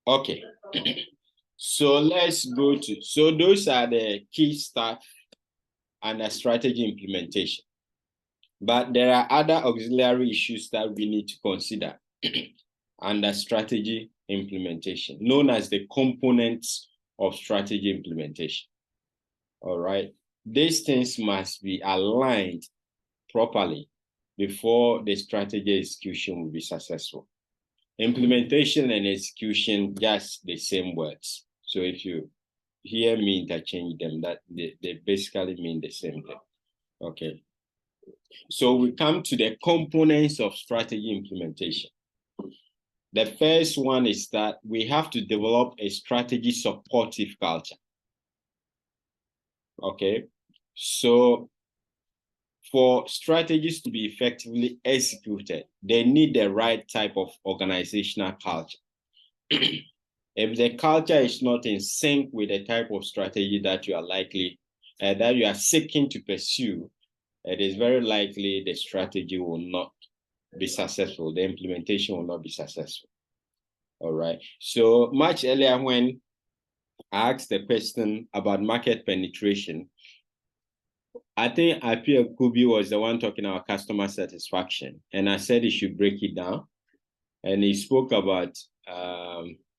Okay. So let's go to, so those are the key stuff under strategy implementation. But there are other auxiliary issues that we need to consider under strategy implementation, known as the components of strategy implementation. All right. These things must be aligned properly before the strategy execution will be successful. Implementation and execution, just the same words. So if you hear me interchange them, that they basically mean the same thing. Okay. So we come to the components of strategy implementation. The first one is that we have to develop a strategy supportive culture. Okay. So for strategies to be effectively executed, they need the right type of organizational culture. If the culture is not in sync with the type of strategy that you are likely, that you are seeking to pursue, it is very likely the strategy will not be successful. The implementation will not be successful. All right. So much earlier when I asked the question about market penetration, I think Apia Kubi was the one talking about customer satisfaction. And I said he should break it down. And he spoke about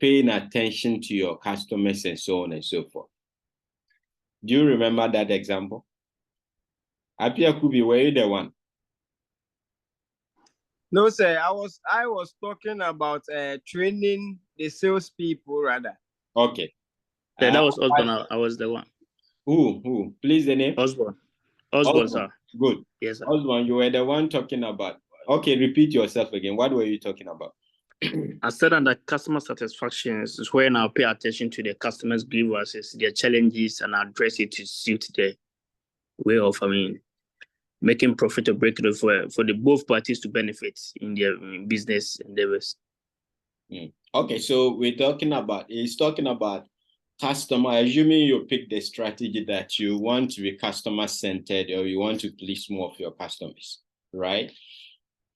paying attention to your customers and so on and so forth. Do you remember that example? Apia Kubi, were you the one? No, sir. I was talking about training the salespeople rather. Okay. Yeah, that was Osborne. I was the one. Who? Please, the name? Osborne, sir. Good. Yes, sir. Osborne, you were the one talking about. Okay, repeat yourself again. What were you talking about? I said under customer satisfaction is when I pay attention to the customers' grievances, their challenges, and address it to suit the way of, making profit or break it for the both parties to benefit in their business endeavors. Okay, so he's talking about customer, assuming you pick the strategy that you want to be customer-centered or you want to please more of your customers, right?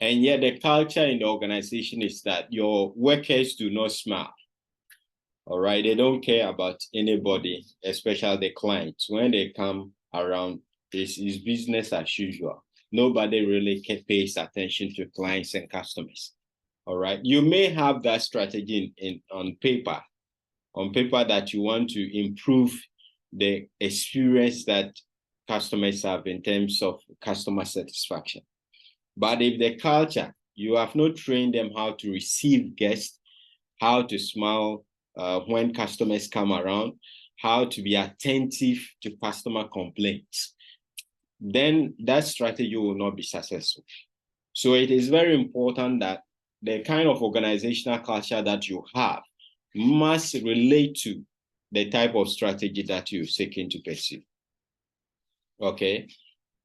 And yet the culture in the organization is that your workers do not smile, all right? They don't care about anybody, especially the clients. When they come around, this is business as usual. Nobody really pays attention to clients and customers, all right? You may have that strategy on paper that you want to improve the experience that customers have in terms of customer satisfaction. But if the culture, you have not trained them how to receive guests, how to smile when customers come around, how to be attentive to customer complaints, then that strategy will not be successful. So it is very important that the kind of organizational culture that you have must relate to the type of strategy that you're seeking to pursue. Okay.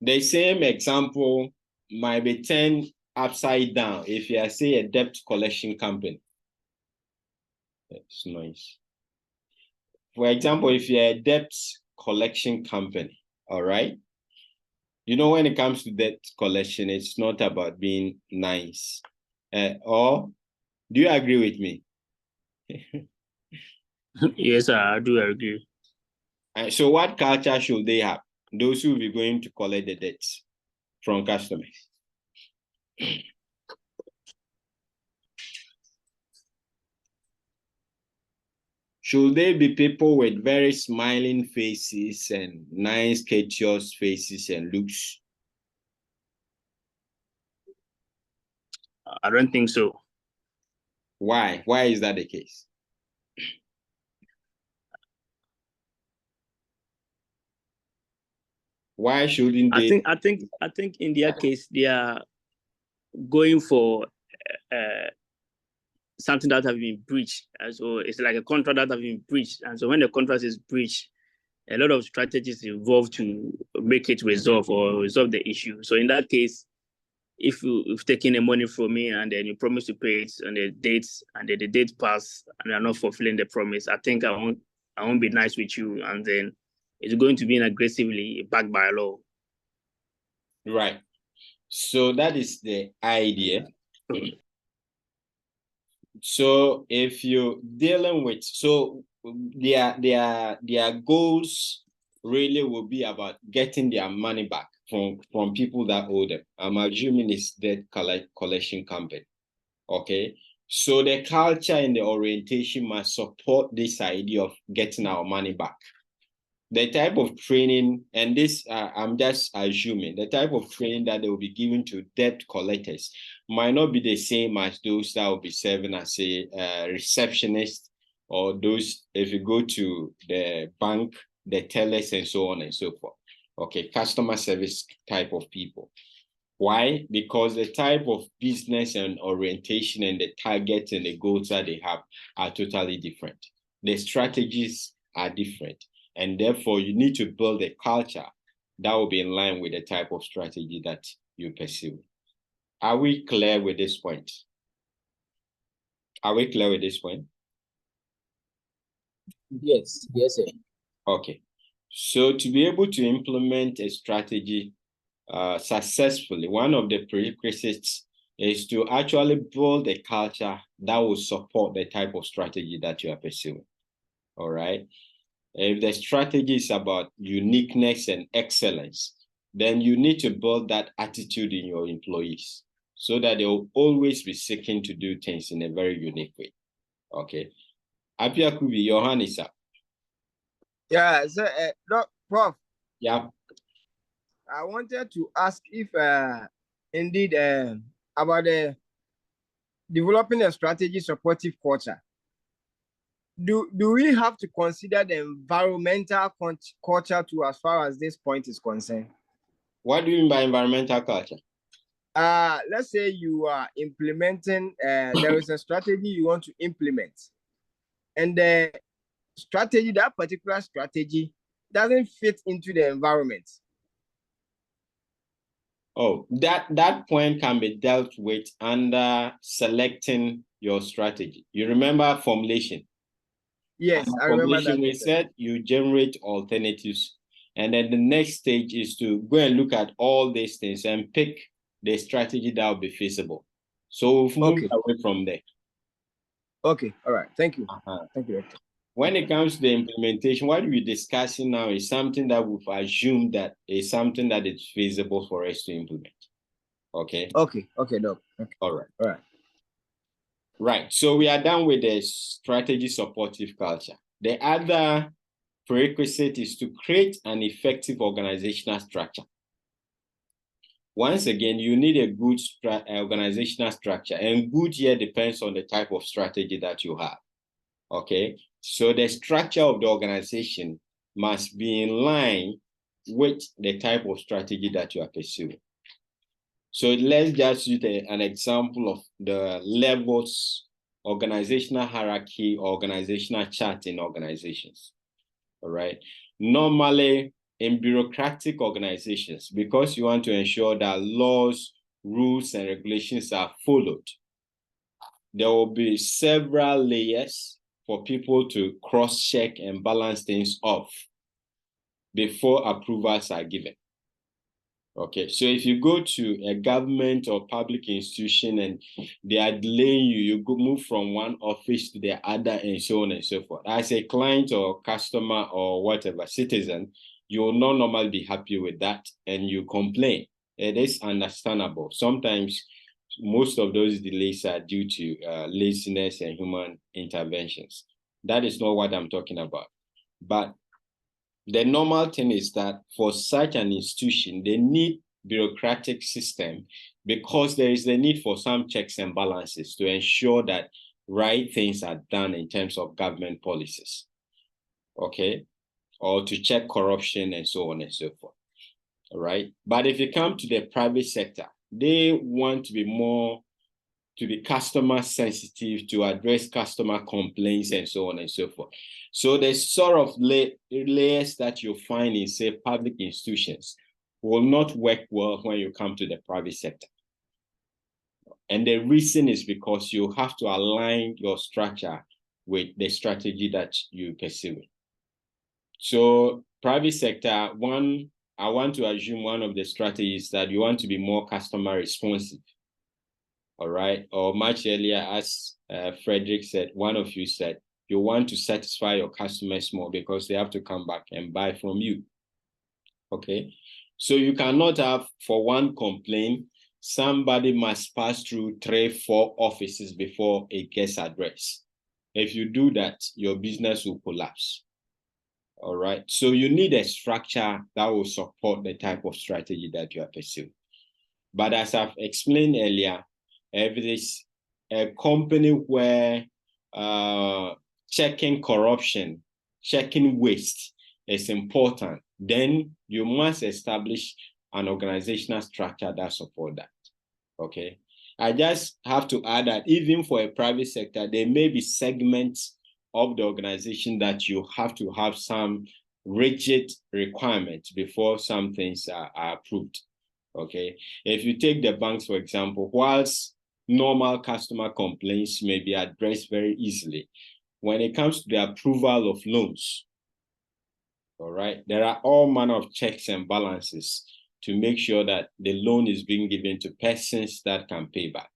The same example might be turned upside down if you are, say, a debt collection company. That's nice. For example, if you're a debt collection company, all right? You know, when it comes to debt collection, it's not about being nice. Or do you agree with me? Yes, I do agree. So what culture should they have? Those who will be going to collect the debts from customers. Should they be people with very smiling faces and nice, courteous faces and looks? I don't think so. Why? Why is that the case? Why shouldn't they? I think in their case they are going for something that have been breached, and so it's like a contract that have been breached, and so when the contract is breached, a lot of strategies involved to make it resolve the issue. So in that case, if you've taken the money from me and then you promise to pay it on the dates and then the date pass and you're not fulfilling the promise, I think I won't be nice with you, and then it's going to be aggressively backed by law. Right. So that is the idea. So if you're dealing with, so their goals really will be about getting their money back from people that owe them. I'm assuming it's debt collection company. Okay. So the culture and the orientation must support this idea of getting our money back. The type of training, and this I'm just assuming, the type of training that they will be given to debt collectors might not be the same as those that will be serving as a receptionist, or those, if you go to the bank, the tellers and so on and so forth. Okay, customer service type of people. Why? Because the type of business and orientation and the targets and the goals that they have are totally different. The strategies are different. And therefore, you need to build a culture that will be in line with the type of strategy that you pursue. Are we clear with this point? Are we clear with this point? Yes, yes, sir. Okay. So to be able to implement a strategy successfully, one of the prerequisites is to actually build a culture that will support the type of strategy that you are pursuing. All right. If the strategy is about uniqueness and excellence, then you need to build that attitude in your employees so that they will always be seeking to do things in a very unique way. Okay. Apia Kubi, your hand is up. Yeah, so, Prof, Yeah. I wanted to ask if indeed about developing a strategy supportive culture. Do we have to consider the environmental culture too, as far as this point is concerned? What do you mean by environmental culture? Let's say you are implementing, there is a strategy you want to implement, and the strategy, that particular strategy, doesn't fit into the environment. Oh, that point can be dealt with under selecting your strategy. You remember formulation? Yes, And I remember that. We said you generate alternatives, and then the next stage is to go and look at all these things and pick the strategy that will be feasible. So we've moved away from there. Okay, all right. Thank you. Thank you. When it comes to the implementation, what we're discussing now is something that we've assumed that is something that is feasible for us to implement. Okay. Okay, Doc. Okay. All right. All right. Right. So we are done with the strategy supportive culture. The other prerequisite is to create an effective organizational structure. Once again, you need a good organizational structure, and good here depends on the type of strategy that you have. Okay. So the structure of the organization must be in line with the type of strategy that you are pursuing. So let's just use an example of the levels, organizational hierarchy, organizational chart in organizations. All right. Normally, in bureaucratic organizations, because you want to ensure that laws, rules, and regulations are followed, there will be several layers for people to cross-check and balance things off before approvals are given. Okay, so if you go to a government or public institution and they are delaying you, you go move from one office to the other and so on and so forth. As a client or customer or whatever, citizen, you will not normally be happy with that and you complain. It is understandable. Sometimes most of those delays are due to laziness and human interventions. That is not what I'm talking about. But the normal thing is that for such an institution, they need bureaucratic system because there is the need for some checks and balances to ensure that right things are done in terms of government policies, okay? Or to check corruption and so on and so forth, all right? But if you come to the private sector, they want to be customer sensitive, to address customer complaints and so on and so forth. So the sort of layers that you find in, say, public institutions will not work well when you come to the private sector. And the reason is because you have to align your structure with the strategy that you pursue. So private sector, I want to assume one of the strategies that you want to be more customer responsive. all right? Or much earlier, as Frederick said, one of you said, you want to satisfy your customers more because they have to come back and buy from you, okay? So you cannot have, for one complaint, somebody must pass through 3-4 offices before it gets addressed. If you do that, your business will collapse. All right. So you need a structure that will support the type of strategy that you are pursuing. But as I've explained earlier, if it is a company where checking corruption, checking waste is important, then you must establish an organizational structure that supports that. Okay. I just have to add that even for a private sector, there may be segments of the organization that you have to have some rigid requirements before some things are approved. Okay. If you take the banks, for example, whilst normal customer complaints may be addressed very easily, when it comes to the approval of loans, all right, there are all manner of checks and balances to make sure that the loan is being given to persons that can pay back.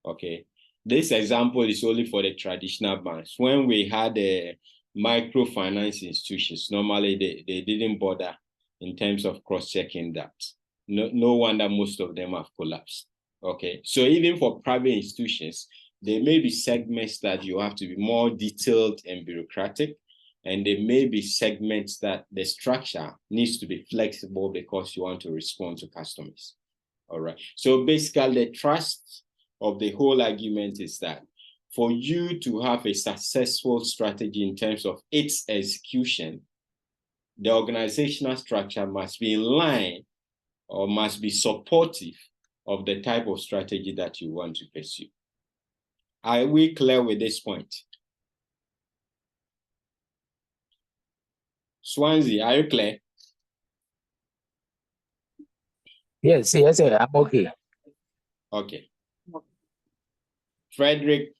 Okay. This example is only for the traditional banks. When we had the microfinance institutions, normally they didn't bother in terms of cross-checking that. No wonder most of them have collapsed. Okay. So even for private institutions, there may be segments that you have to be more detailed and bureaucratic. And there may be segments that the structure needs to be flexible because you want to respond to customers. All right. So basically, the trust of the whole argument is that for you to have a successful strategy in terms of its execution, the organizational structure must be in line or must be supportive of the type of strategy that you want to pursue. Are we clear with this point? Swansea, are you clear? Yes, sir, I'm okay. Okay. Frederick,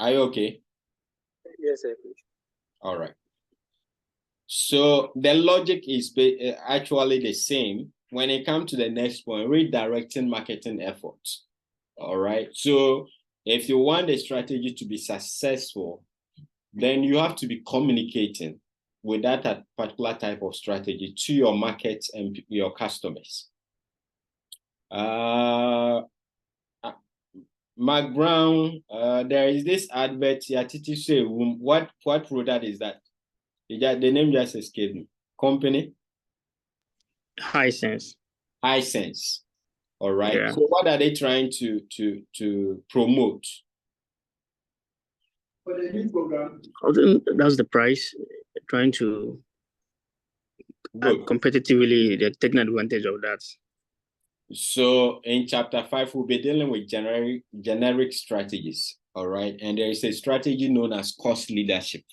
are you okay? Yes, sir. All right. So the logic is actually the same when it comes to the next point, redirecting marketing efforts. All right. So if you want the strategy to be successful, then you have to be communicating with that particular type of strategy to your market and your customers. Mark Brown, there is this advert here, Titi say, what product is that? The name just escaped me. Company? Hisense. Hisense. All right. Yeah. So what are they trying to promote? I think that's the price. Trying to competitively taking advantage of that. So in chapter 5, we'll be dealing with generic strategies. All right. And there is a strategy known as cost leadership,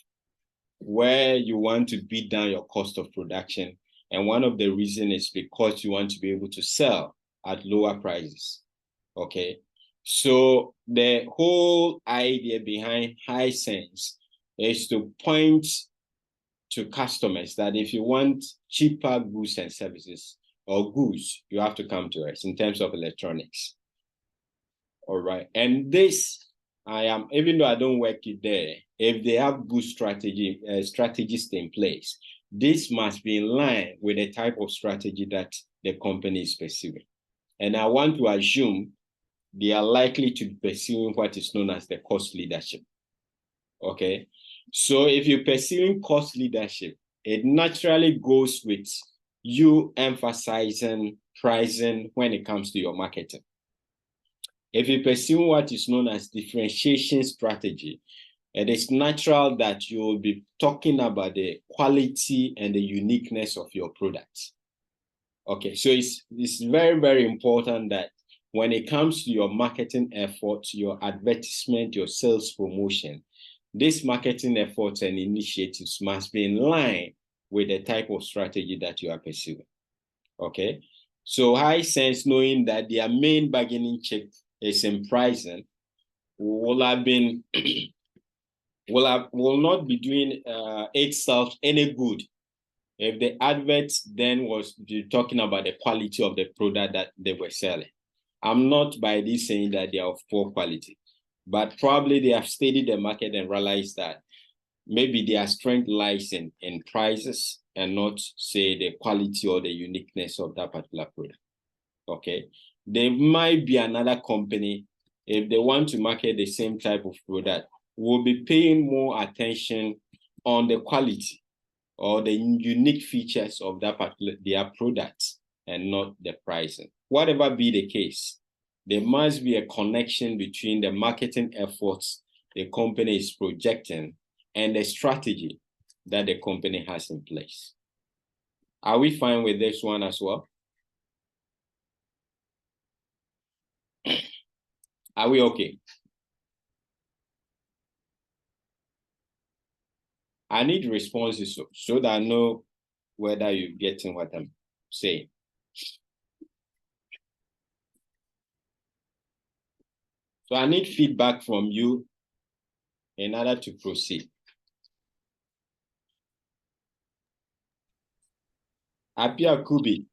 where you want to beat down your cost of production. And one of the reasons is because you want to be able to sell at lower prices. Okay. So the whole idea behind Hisense is to point to customers that if you want cheaper goods and services or goods, you have to come to us in terms of electronics. All right. And this, even though I don't work it there, if they have good strategists in place, this must be in line with the type of strategy that the company is pursuing. And I want to assume they are likely to be pursuing what is known as the cost leadership. Okay. So if you're pursuing cost leadership, it naturally goes with you emphasizing pricing when it comes to your marketing. If you pursue what is known as differentiation strategy, it is natural that you will be talking about the quality and the uniqueness of your products. Okay, so it's very, very important that when it comes to your marketing efforts, your advertisement, your sales promotion, these marketing efforts and initiatives must be in line with the type of strategy that you are pursuing. Okay, so Hisense, knowing that their main bargaining chip is in pricing, will not be doing itself any good if the advert then was talking about the quality of the product that they were selling. I'm not by this saying that they are of poor quality, but probably they have studied the market and realized that maybe their strength lies in prices and not, say, the quality or the uniqueness of that particular product. Okay. There might be another company, if they want to market the same type of product, will be paying more attention on the quality or the unique features of that particular their products and not the pricing. Whatever be the case, there must be a connection between the marketing efforts the company is projecting and the strategy that the company has in place. Are we fine with this one as well? Are we okay? I need responses so that I know whether you're getting what I'm saying. So I need feedback from you in order to proceed. Apia Kubi.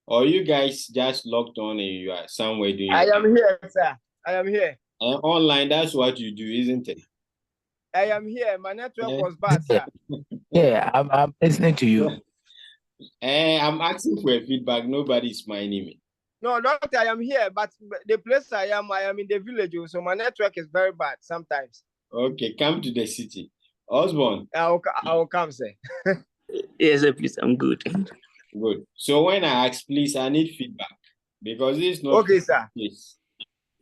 Or you guys just logged on and you are somewhere doing I am here, sir. I am here. Online, that's what you do, isn't it? I am here. My network was bad, sir. Yeah, I'm listening to you. I'm asking for a feedback. Nobody's minding me. No, not I am here, but the place I am in the village, so my network is very bad sometimes. Okay, come to the city. Osborne. I will come, sir. Yes, sir, please. I'm good. Good. So when I ask, please, I need feedback because this is not okay, sir. Place.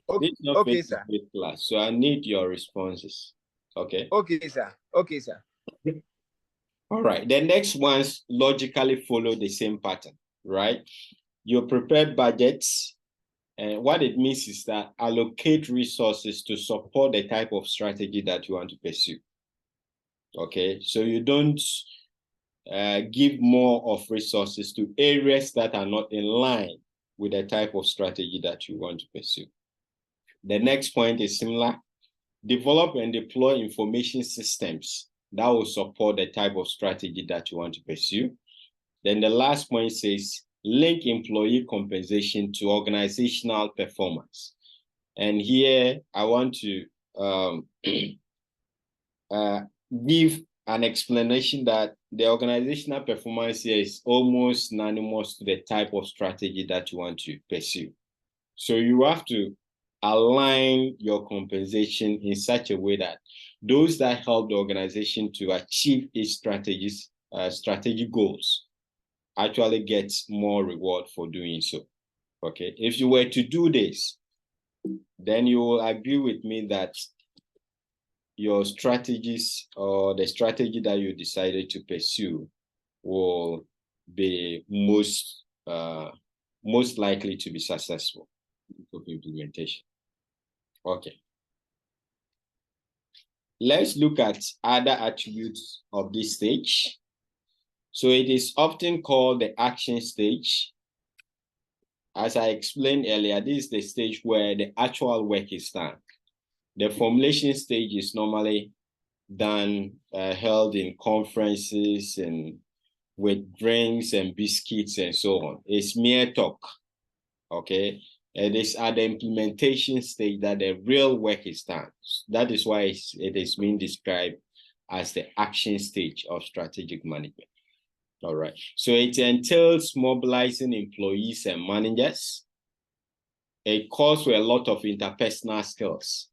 Okay, This is not okay, sir. Class. So I need your responses. Okay. Okay, sir. Okay, sir. All right. The next ones logically follow the same pattern, right? You prepare budgets. And what it means is that allocate resources to support the type of strategy that you want to pursue. Okay. So you don't give more of resources to areas that are not in line with the type of strategy that you want to pursue. The next point is similar. Develop and deploy information systems that will support the type of strategy that you want to pursue. Then the last point says, link employee compensation to organizational performance. And here I want to give an explanation that the organizational performance here is almost synonymous to the type of strategy that you want to pursue. So you have to align your compensation in such a way that those that help the organization to achieve its strategic goals actually get more reward for doing so. Okay, if you were to do this, then you will agree with me that your strategies or the strategy that you decided to pursue will be most likely to be successful of implementation. Okay. Let's look at other attributes of this stage. So it is often called the action stage. As I explained earlier, this is the stage where the actual work is done. The formulation stage is normally done, held in conferences and with drinks and biscuits and so on. It's mere talk, okay? It is at the implementation stage that the real work is done. That is why it is being described as the action stage of strategic management. All right. So it entails mobilizing employees and managers. It calls for a lot of interpersonal skills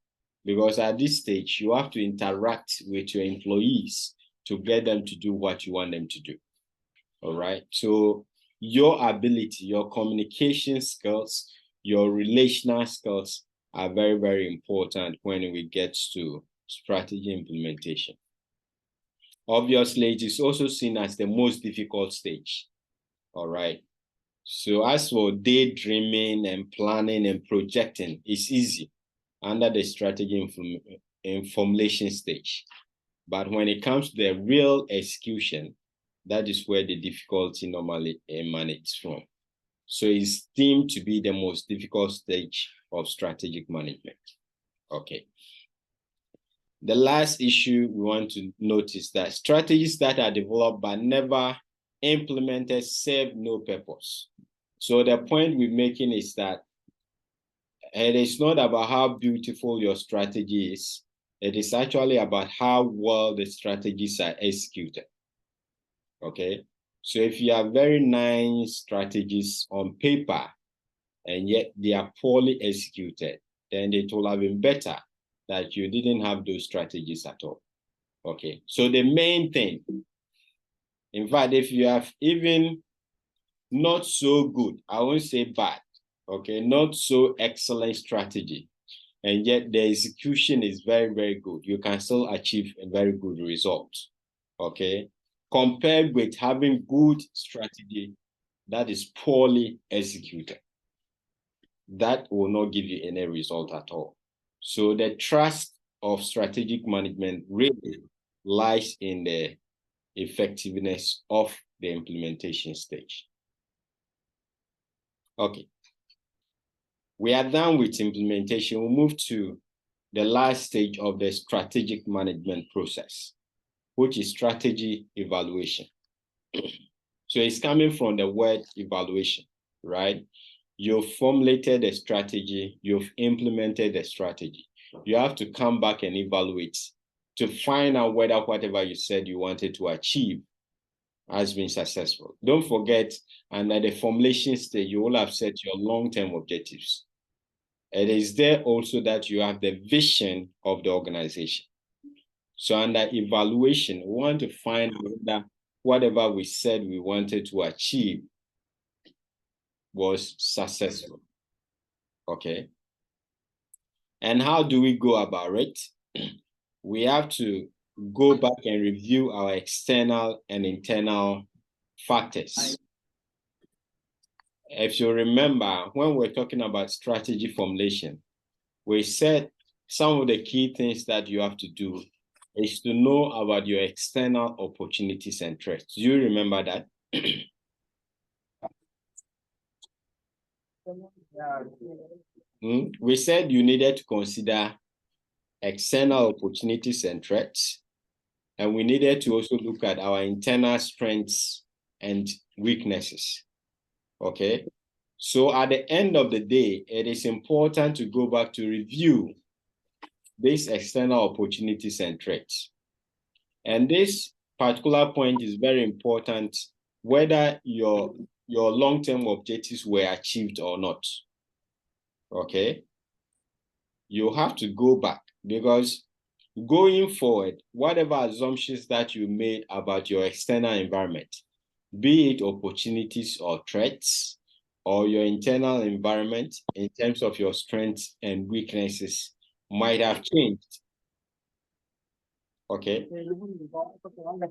because at this stage, you have to interact with your employees to get them to do what you want them to do. All right. So your ability, your communication skills, your relational skills are very, very important when we get to strategy implementation. Obviously, it is also seen as the most difficult stage. All right. So as for daydreaming and planning and projecting, it's easy under the strategy formulation stage. But when it comes to the real execution, that is where the difficulty normally emanates from. So it's deemed to be the most difficult stage of strategic management. Okay. The last issue we want to notice that strategies that are developed but never implemented serve no purpose. So the point we're making is that it is not about how beautiful your strategy is. It is actually about how well the strategies are executed. Okay. So if you have very nice strategies on paper and yet they are poorly executed, then it will have been better that you didn't have those strategies at all. Okay. So the main thing, in fact, if you have even not so good, I won't say bad, okay, not so excellent strategy, and yet the execution is very, very good, you can still achieve a very good result, okay, compared with having good strategy that is poorly executed. That will not give you any result at all. So the trust of strategic management really lies in the effectiveness of the implementation stage. Okay. We are done with implementation. We'll move to the last stage of the strategic management process, which is strategy evaluation. So it's coming from the word evaluation, right? You've formulated a strategy, you've implemented the strategy. You have to come back and evaluate to find out whether whatever you said you wanted to achieve has been successful. Don't forget, and at the formulation stage, you will have set your long-term objectives. It is there also that you have the vision of the organization. So under evaluation, we want to find whether whatever we said we wanted to achieve was successful. Okay. And how do we go about it? We have to go back and review our external and internal factors. If you remember, when we're talking about strategy formulation, we said some of the key things that you have to do is to know about your external opportunities and threats. Do you remember that? We said you needed to consider external opportunities and threats, and we needed to also look at our internal strengths and weaknesses. Okay, so at the end of the day, it is important to go back to review these external opportunities and threats. And this particular point is very important, whether your long-term objectives were achieved or not. Okay, you have to go back, because going forward, whatever assumptions that you made about your external environment, be it opportunities or threats, or your internal environment in terms of your strengths and weaknesses, might have changed. Okay.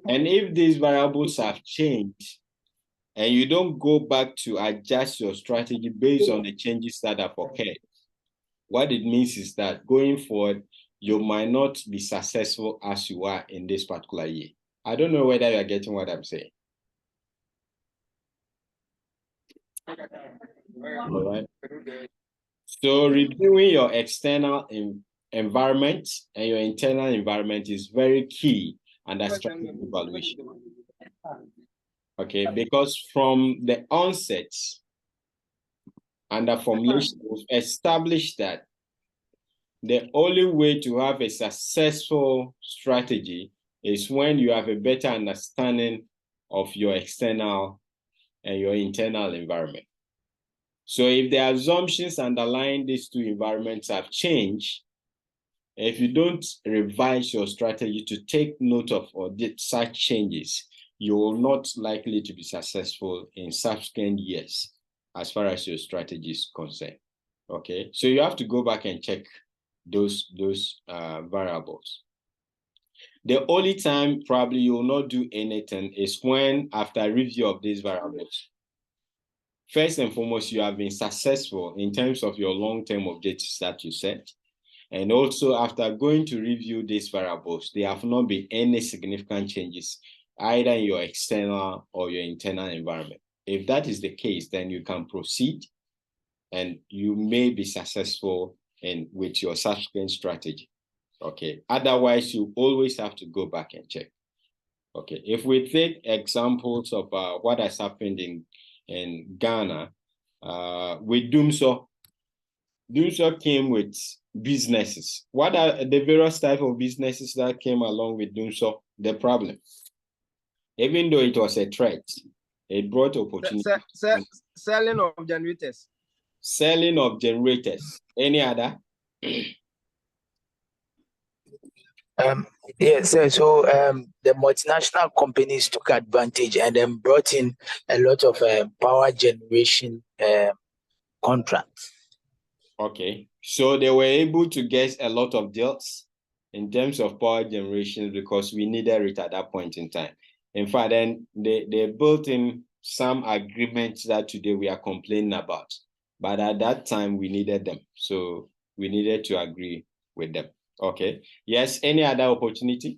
And if these variables have changed and you don't go back to adjust your strategy based on the changes that have occurred, what it means is that going forward, you might not be successful as you are in this particular year. I don't know whether you're getting what I'm saying. All right. So reviewing your external environment and your internal environment is very key under strategic evaluation. Okay, because from the onset, under formulation, we've established that the only way to have a successful strategy is when you have a better understanding of your external and your internal environment. So if the assumptions underlying these two environments have changed, if you don't revise your strategy to take note of such changes, you will not likely to be successful in subsequent years as far as your strategy is concerned. Okay, so you have to go back and check those variables. The only time probably you will not do anything is when, after review of these variables, first and foremost, you have been successful in terms of your long-term objectives that you set. And also, after going to review these variables, there have not been any significant changes either in your external or your internal environment. If that is the case, then you can proceed and you may be successful with your subsequent strategy. Okay. Otherwise, you always have to go back and check. Okay, if we take examples of what has happened in Ghana, with Doomso came with businesses. What are the various type of businesses that came along with Doomso? The problem, even though it was a threat, it brought opportunity. Selling of generators. Selling of generators. Any other? Yes, so the multinational companies took advantage and then brought in a lot of power generation contracts. Okay, so they were able to get a lot of deals in terms of power generation because we needed it at that point in time. In fact, then they built in some agreements that today we are complaining about. But at that time, we needed them. So we needed to agree with them. Okay. Yes, any other opportunity?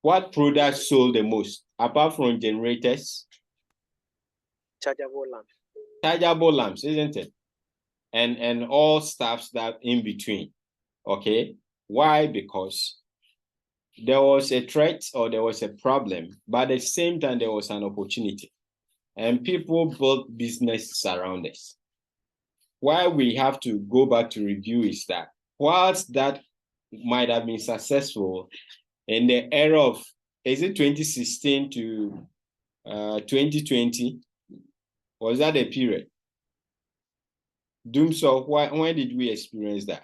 What products sold the most, apart from generators? Chargeable lamps. Chargeable lamps, isn't it? And all stuffs that in between. Okay. Why? Because there was a threat or there was a problem, but at the same time, there was an opportunity. And people built businesses around us. Why we have to go back to review is that whilst that might have been successful in the era of, is it 2016 to 2020? Was that a period? Doomso, when did we experience that?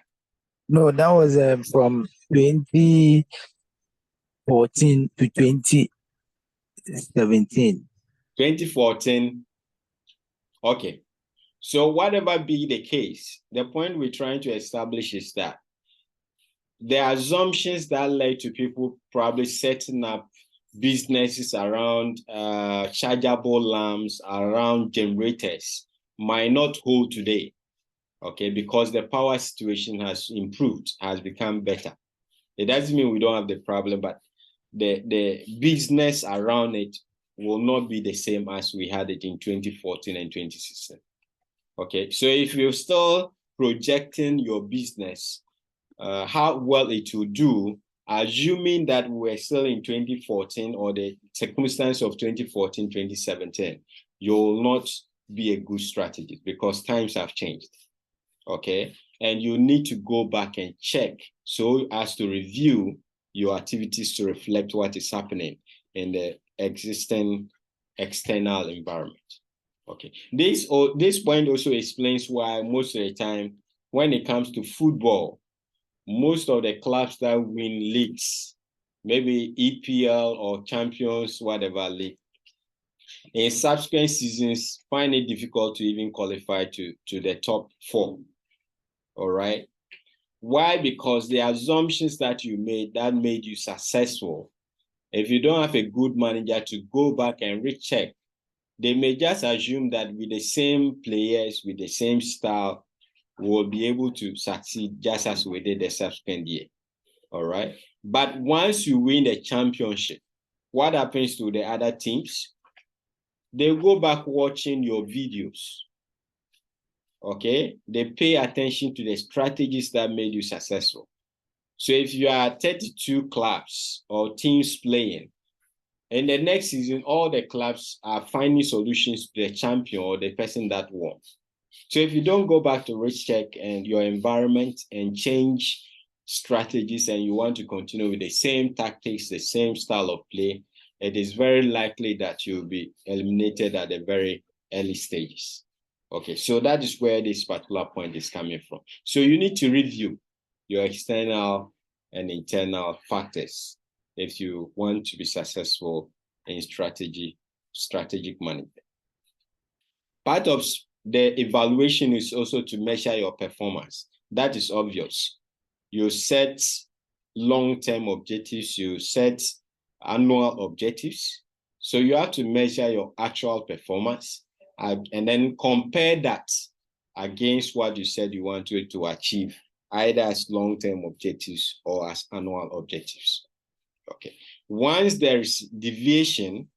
No, that was from 2014 to 2017. 2014. Okay. So whatever be the case, the point we're trying to establish is that the assumptions that led to people probably setting up businesses around chargeable lamps, around generators, might not hold today, okay, because the power situation has improved, has become better. It doesn't mean we don't have the problem, but the business around it will not be the same as we had it in 2014 and 2016. Okay, so if you're still projecting your business, how well it will do, assuming that we're still in 2014 or the circumstance of 2014, 2017, you will not be a good strategist because times have changed. Okay, and you need to go back and check so as to review your activities to reflect what is happening in the existing external environment. Okay, this point also explains why most of the time when it comes to football, most of the clubs that win leagues, maybe EPL or Champions, whatever league, in subsequent seasons find it difficult to even qualify to the top 4. All right. Why? Because the assumptions that you made that made you successful, if you don't have a good manager to go back and recheck, they may just assume that with the same players, with the same style, we'll be able to succeed just as we did the subsequent year. All right. But once you win the championship, what happens to the other teams? They go back watching your videos. Okay. They pay attention to the strategies that made you successful. So if you are 32 clubs or teams playing, in the next season, all the clubs are finding solutions to the champion or the person that won. So if you don't go back to recheck and your environment and change strategies and you want to continue with the same tactics, the same style of play, it is very likely that you'll be eliminated at the very early stages. Okay, so that is where this particular point is coming from. So you need to review your external and internal factors if you want to be successful in strategic management. Part of the evaluation is also to measure your performance. That is obvious. You set long-term objectives, you set annual objectives. So you have to measure your actual performance and then compare that against what you said you wanted to achieve, either as long-term objectives or as annual objectives. Okay. Once there is deviation,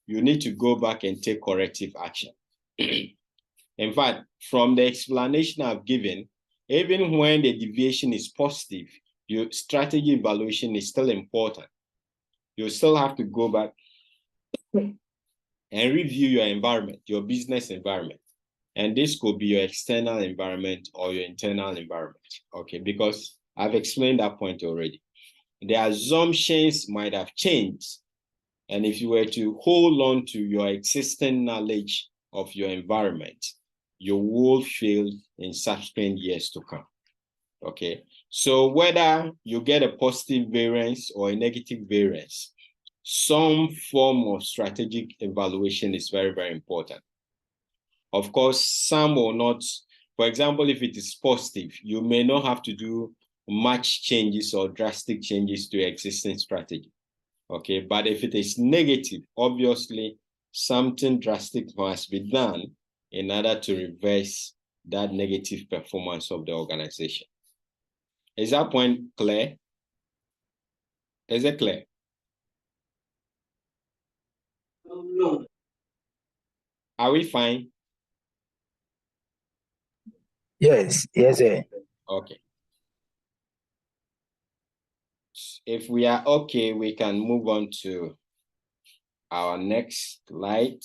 you need to go back and take corrective action. In fact, from the explanation I've given, even when the deviation is positive, your strategy evaluation is still important. You still have to go back and review your environment, your business environment. And this could be your external environment or your internal environment, okay? Because I've explained that point already. The assumptions might have changed. And if you were to hold on to your existing knowledge of your environment, you will fail in subsequent years to come, okay? So whether you get a positive variance or a negative variance, some form of strategic evaluation is very, very important. Of course, some will not. For example, if it is positive, you may not have to do much changes or drastic changes to existing strategy, okay? But if it is negative, obviously, something drastic must be done in order to reverse that negative performance of the organization. Is that point clear? Is it clear? No. Are we fine? Yes, yes, sir. Okay. If we are okay, we can move on to our next slide.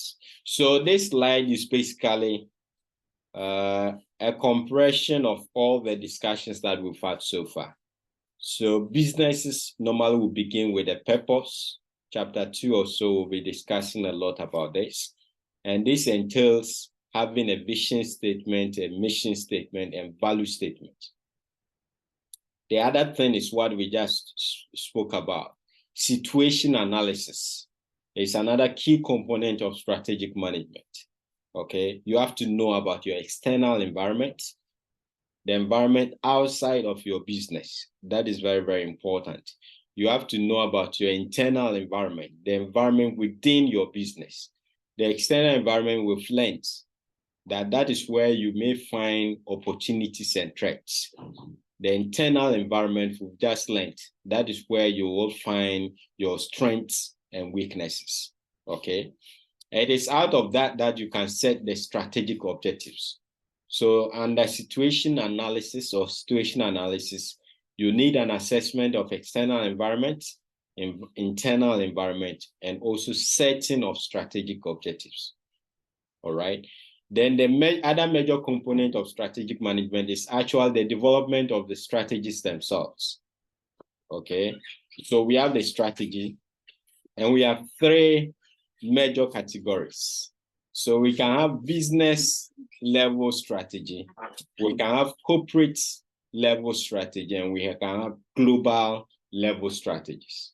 So this slide is basically a compression of all the discussions that we've had so far. So businesses normally will begin with a purpose. Chapter 2 or so will be discussing a lot about this. And this entails having a vision statement, a mission statement, and value statement. The other thing is what we just spoke about. Situation analysis is another key component of strategic management, okay? You have to know about your external environment, the environment outside of your business. That is very, very important. You have to know about your internal environment, the environment within your business. The external environment we've learned that is where you may find opportunities and threats. The internal environment we've just learned, that is where you will find your strengths and weaknesses, okay? It is out of that you can set the strategic objectives. So under situation analysis or situation analysis, you need an assessment of external environment, internal environment, and also setting of strategic objectives, all right? Then the other major component of strategic management is actually the development of the strategies themselves, okay? So we have the strategy, and we have 3 major categories. So we can have business level strategy, we can have corporate level strategy, and we can have global level strategies,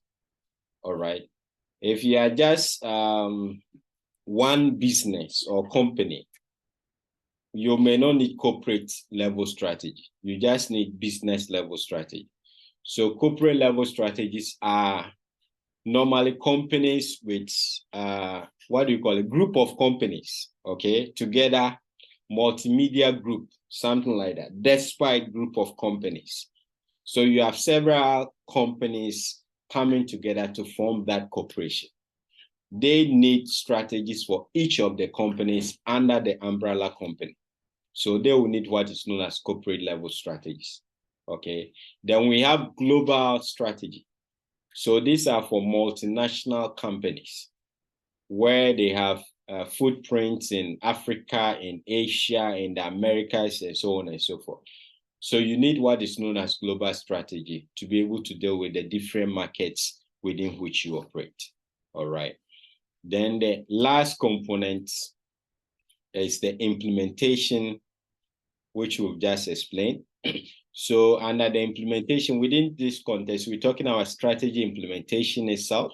all right? If you are just one business or company, you may not need corporate level strategy. You just need business level strategy. So corporate level strategies are normally companies with, what do you call it? Group of companies, okay? Together, multimedia group, something like that, despite group of companies. So you have several companies coming together to form that corporation. They need strategies for each of the companies under the umbrella company. So they will need what is known as corporate level strategies, okay? Then we have global strategy. So these are for multinational companies where they have footprints in Africa, in Asia, in the Americas, and so on and so forth. So you need what is known as global strategy to be able to deal with the different markets within which you operate, all right? Then the last component is the implementation, which we've just explained. So under the implementation, within this context, we're talking about strategy implementation itself,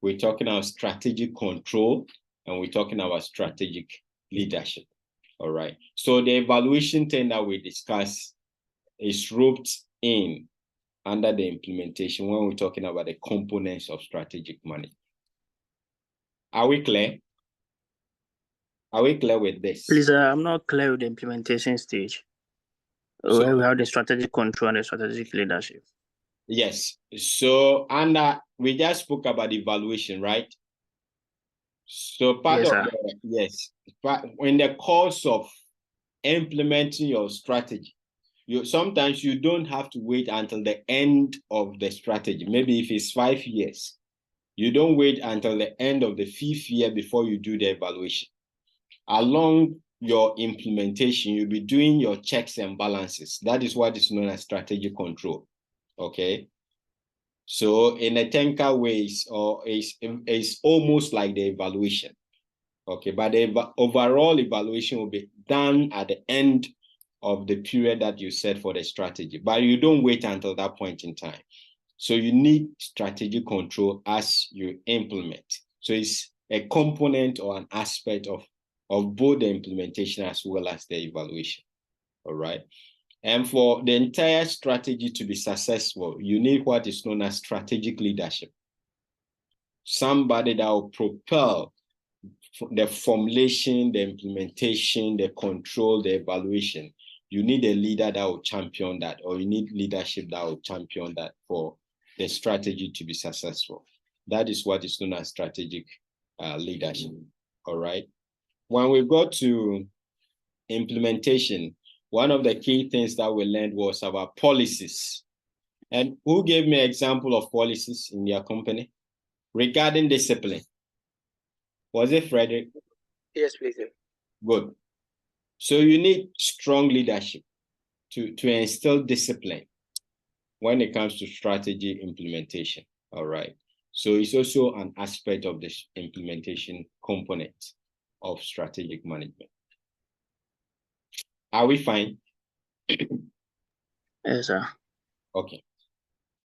we're talking about strategic control, and we're talking about strategic leadership, all right? So the evaluation thing that we discussed is roped in under the implementation when we're talking about the components of strategic management. Are we clear? Are we clear with this? Please, I'm not clear with the implementation stage. So we have the strategic control and the strategic leadership. Yes. So we just spoke about evaluation, right? So part Yes, of in the course of implementing your strategy, Sometimes you don't have to wait until the end of the strategy. Maybe if it's 5 years, you don't wait until the end of the 5th year before you do the evaluation. Along your implementation, you'll be doing your checks and balances. That is what is known as strategic control. Okay. So in a technical ways, or it's almost like the evaluation. Okay, but the overall evaluation will be done at the end of the period that you set for the strategy, but you don't wait until that point in time. So you need strategic control as you implement. So it's a component or an aspect of both the implementation as well as the evaluation. All right. And for the entire strategy to be successful, you need what is known as strategic leadership. Somebody that will propel the formulation, the implementation, the control, the evaluation. You need a leader that will champion that, or you need leadership that will champion that for the strategy to be successful. That is what is known as strategic leadership. All right. When we go to implementation, one of the key things that we learned was about policies. And who gave me an example of policies in your company regarding discipline? Was it Frederick? Yes, please. Good. So you need strong leadership to instill discipline when it comes to strategy implementation. All right. So it's also an aspect of this implementation component of strategic management. Are we fine? Yes, sir. Okay.